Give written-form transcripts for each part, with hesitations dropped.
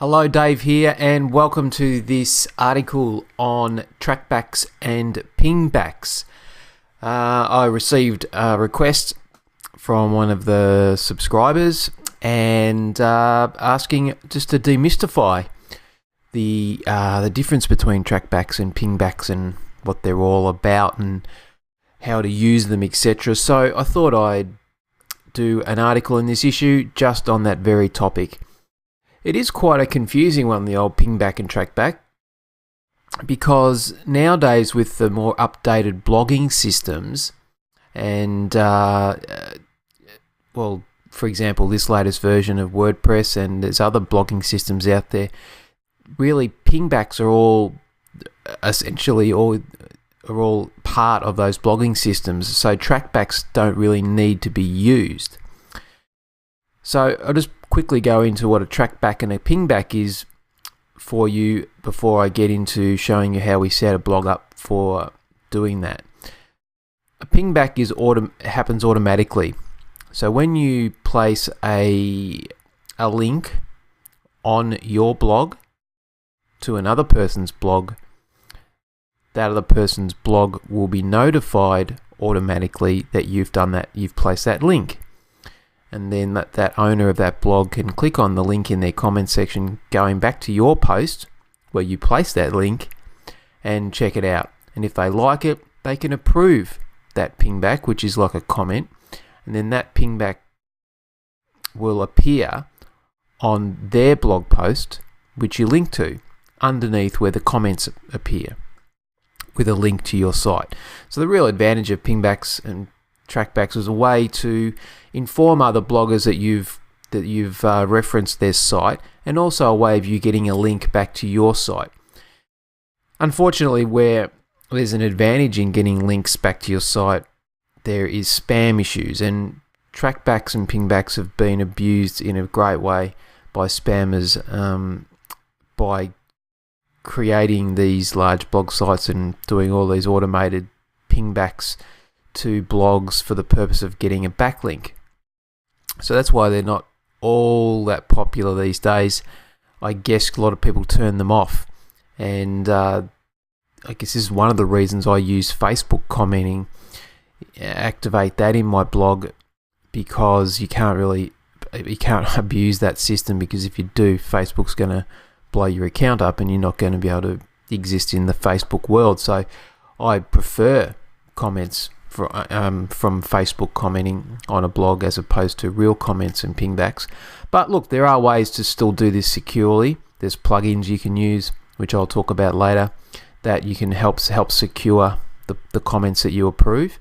Hello, Dave here, and welcome to this article on trackbacks and pingbacks. I received a request from one of the subscribers and asking just to demystify the difference between trackbacks and pingbacks and what they're all about and how to use them, etc. So I thought I'd do an article in this issue just on that very topic. It is quite a confusing one, the old pingback and trackback, because nowadays with the more updated blogging systems and, well, for example, this latest version of WordPress and there's other blogging systems out there, really pingbacks are all essentially are all part of those blogging systems, so trackbacks don't really need to be used. So I'll just quickly go into what a trackback and a pingback is for you before I get into showing you how we set a blog up for doing that. A pingback happens automatically. So when you place a link on your blog to another person's blog, that other person's blog will be notified automatically that you've done that, you've placed that link. And then that owner of that blog can click on the link in their comment section going back to your post where you place that link and check it out. And if they like it, they can approve that pingback, which is like a comment, and then that pingback will appear on their blog post, which you link to, underneath where the comments appear, with a link to your site. So the real advantage of pingbacks and trackbacks was a way to inform other bloggers that you've referenced their site, and also a way of you getting a link back to your site. Unfortunately, where there's an advantage in getting links back to your site, there is spam issues, and trackbacks and pingbacks have been abused in a great way by spammers by creating these large blog sites and doing all these automated pingbacks to blogs for the purpose of getting a backlink. So that's why they're not all that popular these days. I guess a lot of people turn them off, and I guess this is one of the reasons I use Facebook commenting, activate that in my blog, because you can't abuse that system, because if you do, Facebook's going to blow your account up and you're not going to be able to exist in the Facebook world. So I prefer comments from Facebook commenting on a blog as opposed to real comments and pingbacks. But look, there are ways to still do this securely. There's plugins you can use, which I'll talk about later, that you can help secure the comments that you approve.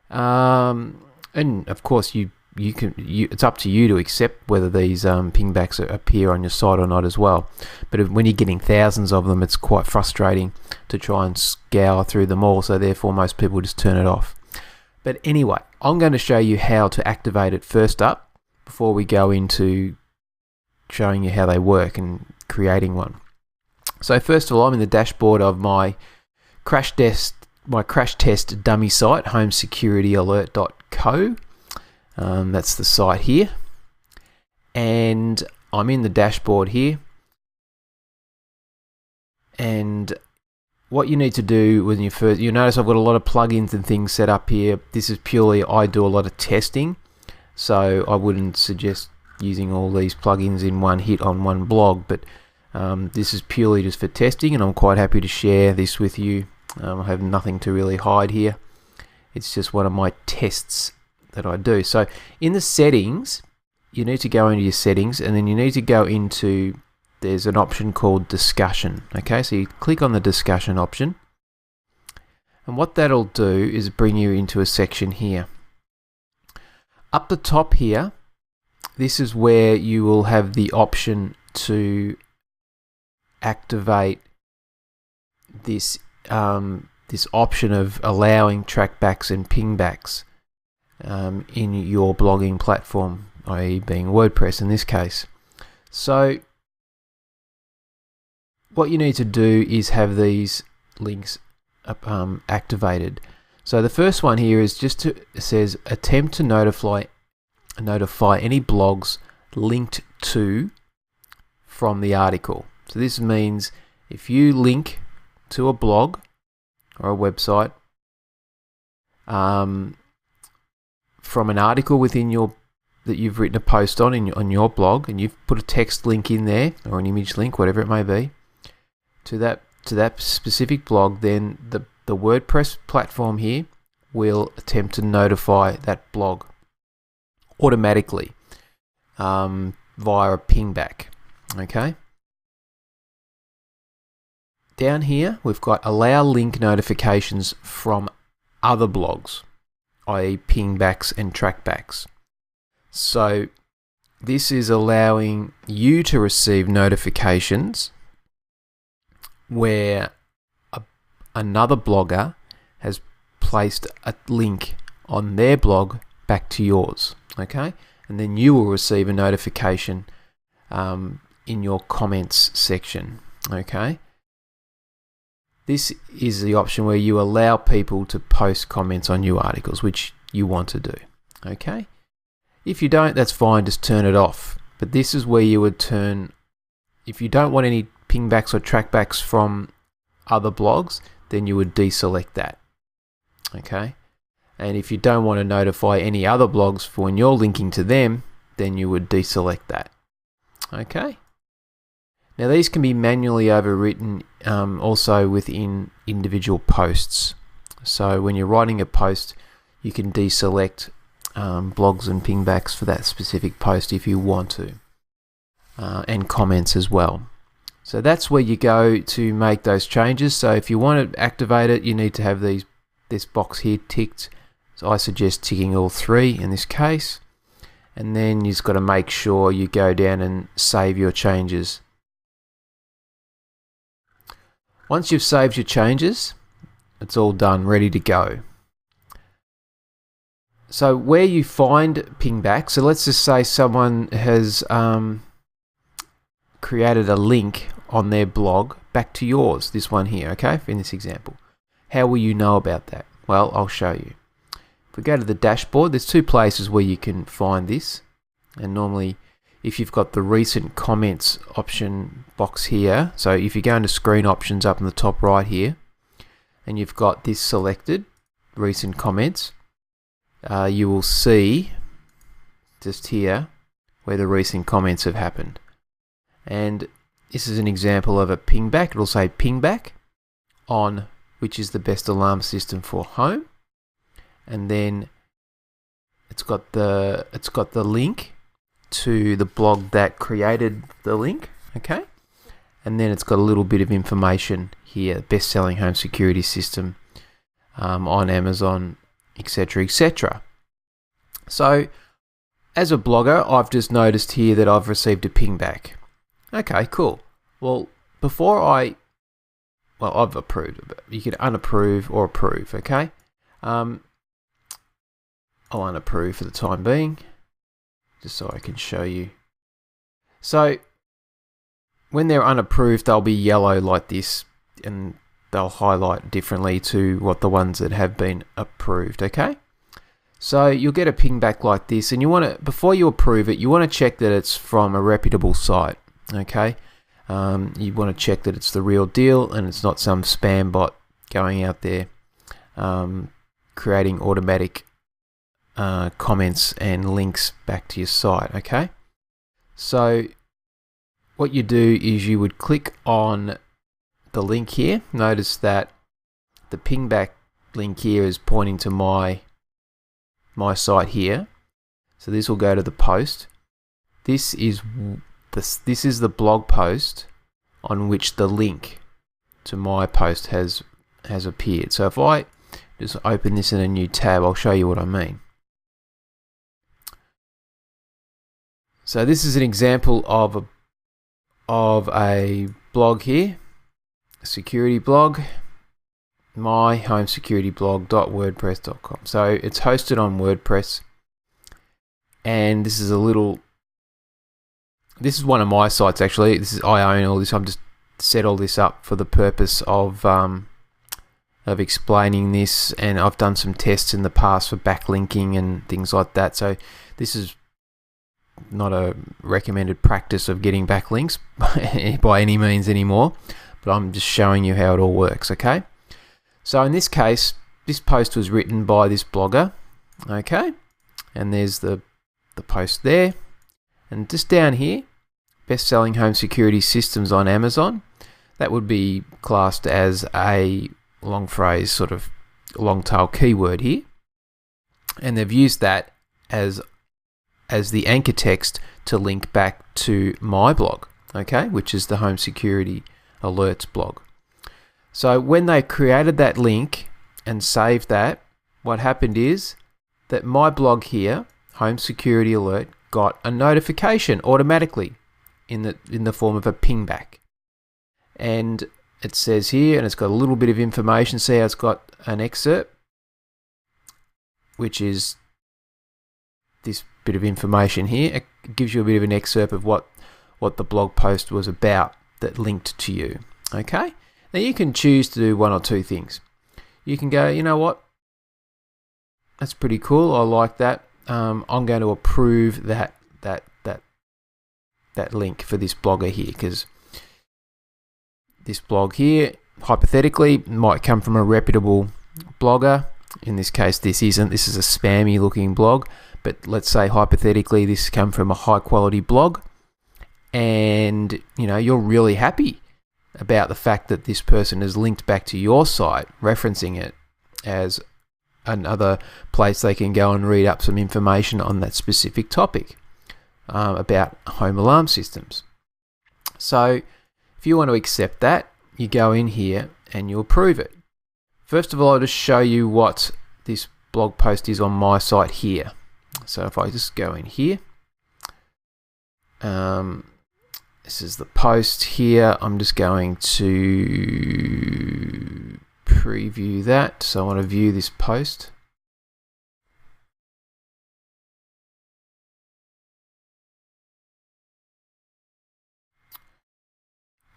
And of course, it's up to you to accept whether these pingbacks appear on your site or not as well. But when you're getting thousands of them, it's quite frustrating to try and scour through them all, so therefore most people just turn it off. But anyway, I'm going to show you how to activate it first up before we go into showing you how they work and creating one. So first of all, I'm in the dashboard of my crash test dummy site, homesecurityalert.co. That's the site here, and I'm in the dashboard here. And what you need to do when you'll notice I've got a lot of plugins and things set up here. This is purely, I do a lot of testing, so I wouldn't suggest using all these plugins in one hit on one blog, but this is purely just for testing, and I'm quite happy to share this with you. I have nothing to really hide here. It's just one of my tests that I do. So in the settings, you need to go into your settings, and then you need to go into, there's an option called discussion. Okay, so you click on the discussion option, and what that'll do is bring you into a section here. Up the top here, this is where you will have the option to activate this this option of allowing trackbacks and pingbacks in your blogging platform, i.e. being WordPress in this case. So what you need to do is have these links activated. So the first one here is it says attempt to notify any blogs linked to from the article. So this means if you link to a blog or a website from an article within that you've written a post on your blog, and you've put a text link in there or an image link, whatever it may be, to that specific blog, then the WordPress platform here will attempt to notify that blog automatically via a pingback. Okay. Down here, we've got allow link notifications from other blogs, i.e. Pingbacks and Trackbacks. So this is allowing you to receive notifications where another blogger has placed a link on their blog back to yours, okay? And then you will receive a notification in your comments section, okay? This is the option where you allow people to post comments on new articles, which you want to do, okay? If you don't, that's fine, just turn it off. But this is where you would turn, if you don't want any pingbacks or trackbacks from other blogs, then you would deselect that, okay? And if you don't want to notify any other blogs for when you're linking to them, then you would deselect that, okay? Now these can be manually overwritten also within individual posts. So when you're writing a post, you can deselect blogs and pingbacks for that specific post if you want to, and comments as well. So that's where you go to make those changes. So if you want to activate it, you need to have this box here ticked. So I suggest ticking all three in this case, and then you've got to make sure you go down and save your changes. Once you've saved your changes, it's all done, ready to go. So where you find pingback, so let's just say someone has created a link on their blog back to yours, this one here, okay, in this example. How will you know about that? Well, I'll show you. If we go to the dashboard, there's two places where you can find this, and normally if you've got the recent comments option box here, so if you go into screen options up in the top right here, and you've got this selected, recent comments, you will see just here where the recent comments have happened. And this is an example of a pingback. It'll say pingback on which is the best alarm system for home, and then it's got the link to the blog that created the link, okay? And then it's got a little bit of information here, best-selling home security system on Amazon, etc., etc. So as a blogger, I've just noticed here that I've received a pingback. Okay, cool. Well, I've approved. You can unapprove or approve, okay? I'll unapprove for the time being, just so I can show you. So when they're unapproved, they'll be yellow like this, and they'll highlight differently to what the ones that have been approved, okay? So you'll get a pingback like this, and you want to, before you approve it, you want to check that it's from a reputable site, okay? You want to check that it's the real deal and it's not some spam bot going out there creating automatic comments and links back to your site, okay? So what you do is you would click on the link here. Notice that the pingback link here is pointing to my site here. So this will go to the post. This is the blog post on which the link to my post has appeared. So if I just open this in a new tab, I'll show you what I mean. So this is an example of a blog here, a security blog, myhomesecurityblog.wordpress.com. So it's hosted on WordPress, and this is one of my sites actually. I own all this. I'm just set all this up for the purpose of explaining this, and I've done some tests in the past for backlinking and things like that. So this is not a recommended practice of getting backlinks by any means anymore, but I'm just showing you how it all works, okay? So in this case, this post was written by this blogger, okay? And there's the post there. And just down here, best-selling home security systems on Amazon, that would be classed as a long phrase, sort of long tail keyword here. And they've used that as the anchor text to link back to my blog, okay, which is the home security alerts blog. So when they created that link and saved that, what happened is that my blog here, home security alert, got a notification automatically in the form of a pingback. And it says here, and it's got a little bit of information. See how it's got an excerpt, which is this bit of information here. It gives you a bit of an excerpt of what the blog post was about that linked to you. Okay? Now you can choose to do one or two things. You can go, you know what? That's pretty cool. I like that. I'm going to approve that link for this blogger here, because this blog here, hypothetically, might come from a reputable blogger. In this case, this isn't. This is a spammy looking blog. But let's say hypothetically this come from a high quality blog, and you're really happy about the fact that this person has linked back to your site, referencing it as another place they can go and read up some information on that specific topic about home alarm systems. So if you want to accept that, you go in here and you approve it. First of all, I'll just show you what this blog post is on my site here. So if I just go in here, this is the post here. I'm just going to preview that. So I want to view this post.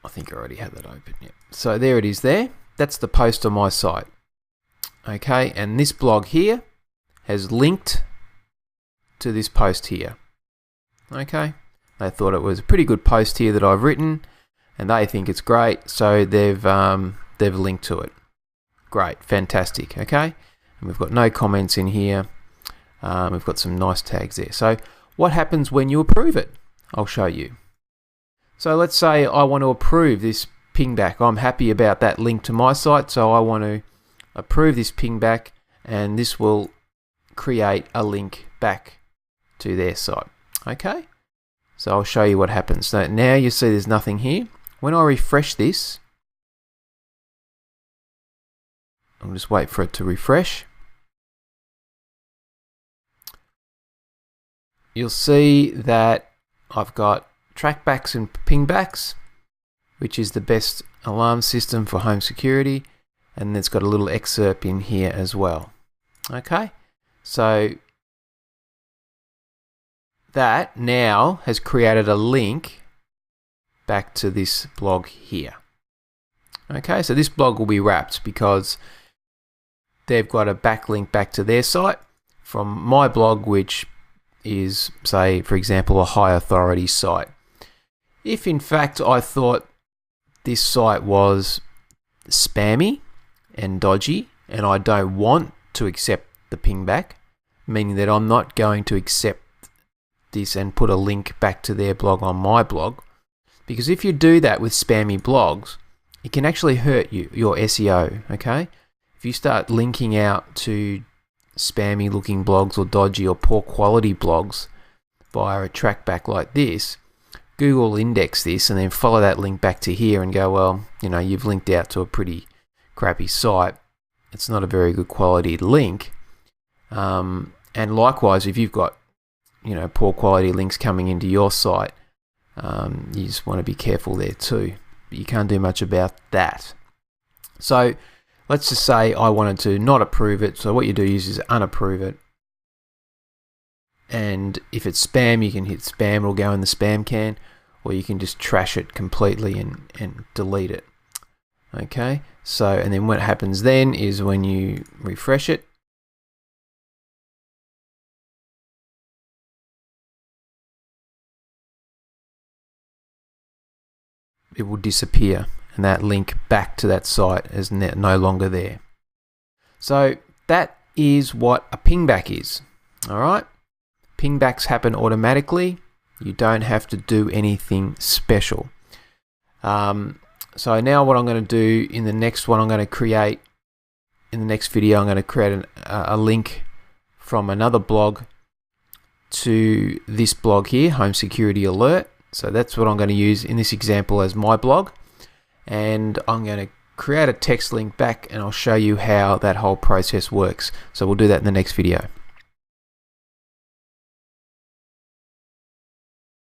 I think I already had that open. Yeah. So there it is there. That's the post on my site. Okay, and this blog here has linked to this post here. Okay, they thought it was a pretty good post here that I've written, and they think it's great, so they've linked to it. Great, fantastic. Okay, and we've got no comments in here. We've got some nice tags there. So what happens when you approve it? I'll show you. So let's say I want to approve this pingback. I'm happy about that link to my site, so I want to approve this pingback, and this will create a link back to their site. Okay, so I'll show you what happens. So now you see there's nothing here. When I refresh this, I'll just wait for it to refresh. You'll see that I've got Trackbacks and Pingbacks, which is the best alarm system for home security, and it's got a little excerpt in here as well. Okay, so that now has created a link back to this blog here. Okay, so this blog will be wrapped because they've got a backlink back to their site from my blog, which is, say, for example, a high authority site. If in fact I thought this site was spammy and dodgy, and I don't want to accept the pingback, meaning that I'm not going to accept this and put a link back to their blog on my blog, because if you do that with spammy blogs, it can actually hurt your SEO. Okay, if you start linking out to spammy looking blogs or dodgy or poor quality blogs via a trackback like this, Google will index this and then follow that link back to here and go, well, you've linked out to a pretty crappy site. It's not a very good quality link. And likewise, if you've got poor quality links coming into your site, you just want to be careful there too. But you can't do much about that. So let's just say I wanted to not approve it. So what you do is unapprove it. And if it's spam, you can hit spam, it'll go in the spam can, or you can just trash it completely and delete it. Okay, so and then what happens then is when you refresh it, it will disappear, and that link back to that site is no longer there. So that is what a pingback is. All right, pingbacks happen automatically. You don't have to do anything special. So now what I'm going to do in the next one, in the next video, I'm going to create a link from another blog to this blog here, Home Security Alert. So that's what I'm going to use in this example as my blog. And I'm going to create a text link back, and I'll show you how that whole process works. So we'll do that in the next video.